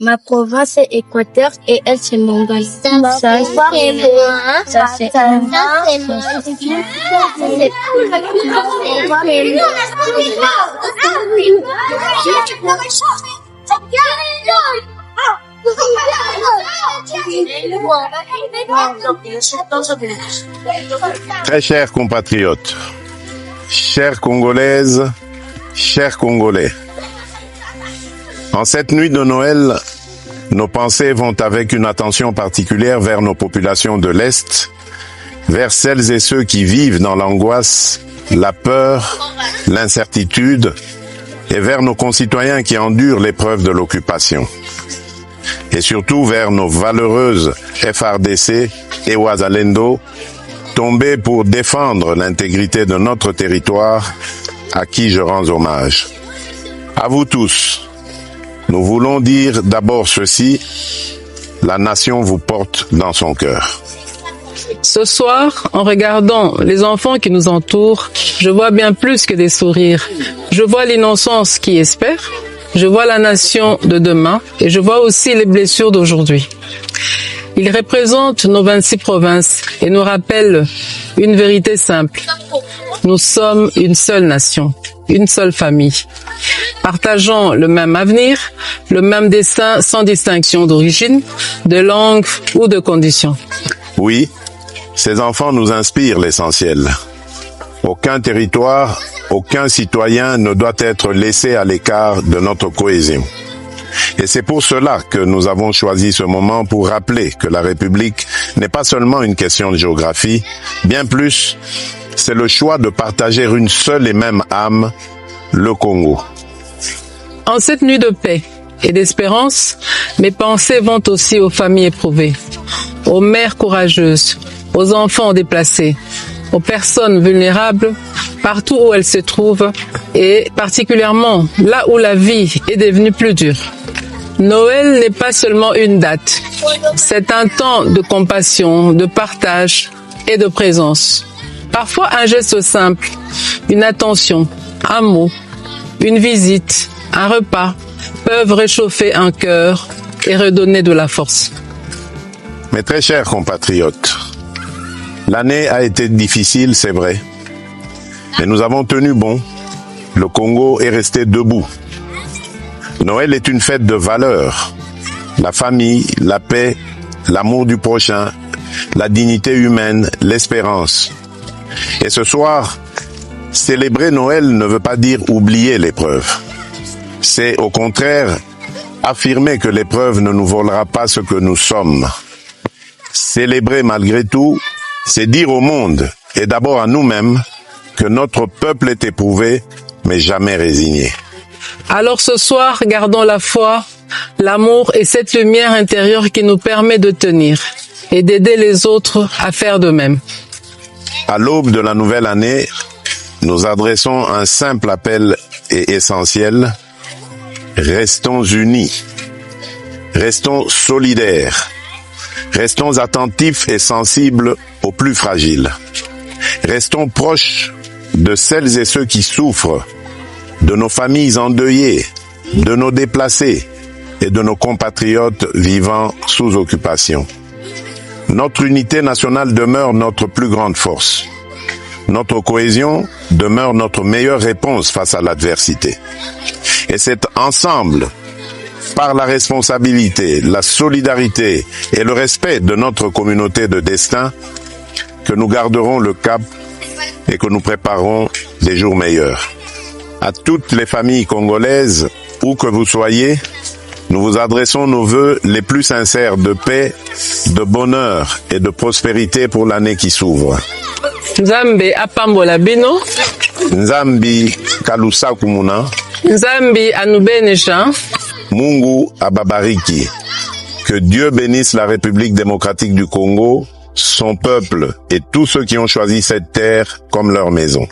Ma province est Équateur et elle c'est Mongolie. Ça c'est moi. Ça c'est Très chers compatriotes, chères Congolaises, chers Congolais, en cette nuit de Noël, nos pensées vont avec une attention particulière vers nos populations de l'Est, vers celles et ceux qui vivent dans l'angoisse, la peur, l'incertitude, et vers nos concitoyens qui endurent l'épreuve de l'occupation. Et surtout vers nos valeureuses FARDC et Wazalendo, tombées pour défendre l'intégrité de notre territoire, à qui je rends hommage. À vous tous, nous voulons dire d'abord ceci, la nation vous porte dans son cœur. Ce soir, en regardant les enfants qui nous entourent, je vois bien plus que des sourires. Je vois l'innocence qui espère, je vois la nation de demain et je vois aussi les blessures d'aujourd'hui. Ils représentent nos 26 provinces et nous rappellent une vérité simple. Nous sommes une seule nation, une seule famille, partageant le même avenir, le même destin sans distinction d'origine, de langue ou de condition. Oui, ces enfants nous inspirent l'essentiel. Aucun territoire, aucun citoyen ne doit être laissé à l'écart de notre cohésion. Et c'est pour cela que nous avons choisi ce moment pour rappeler que la République n'est pas seulement une question de géographie, bien plus, c'est le choix de partager une seule et même âme, le Congo. En cette nuit de paix et d'espérance, mes pensées vont aussi aux familles éprouvées, aux mères courageuses, aux enfants déplacés, aux personnes vulnérables, partout où elles se trouvent, et particulièrement là où la vie est devenue plus dure. Noël n'est pas seulement une date, c'est un temps de compassion, de partage et de présence. Parfois un geste simple, une attention, un mot, une visite, un repas peuvent réchauffer un cœur et redonner de la force. Mes très chers compatriotes, l'année a été difficile, c'est vrai, mais nous avons tenu bon. Le Congo est resté debout. Noël est une fête de valeurs. La famille, la paix, l'amour du prochain, la dignité humaine, l'espérance. Et ce soir, célébrer Noël ne veut pas dire oublier l'épreuve. C'est au contraire affirmer que l'épreuve ne nous volera pas ce que nous sommes. Célébrer malgré tout, c'est dire au monde, et d'abord à nous-mêmes, que notre peuple est éprouvé, mais jamais résigné. Alors ce soir, gardons la foi, l'amour et cette lumière intérieure qui nous permet de tenir et d'aider les autres à faire de même. À l'aube de la nouvelle année, nous adressons un simple appel et essentiel. Restons unis, restons solidaires, restons attentifs et sensibles aux plus fragiles. Restons proches de celles et ceux qui souffrent, de nos familles endeuillées, de nos déplacés et de nos compatriotes vivant sous occupation. Notre unité nationale demeure notre plus grande force. Notre cohésion demeure notre meilleure réponse face à l'adversité. Et c'est ensemble, par la responsabilité, la solidarité et le respect de notre communauté de destin, que nous garderons le cap et que nous préparerons des jours meilleurs. À toutes les familles congolaises, où que vous soyez, nous vous adressons nos vœux les plus sincères de paix, de bonheur et de prospérité pour l'année qui s'ouvre. Nzambe apambola bino. Nzambi kalusakumuna. Nzambi anubenesha. Mungu ababariki. Que Dieu bénisse la République démocratique du Congo, son peuple et tous ceux qui ont choisi cette terre comme leur maison.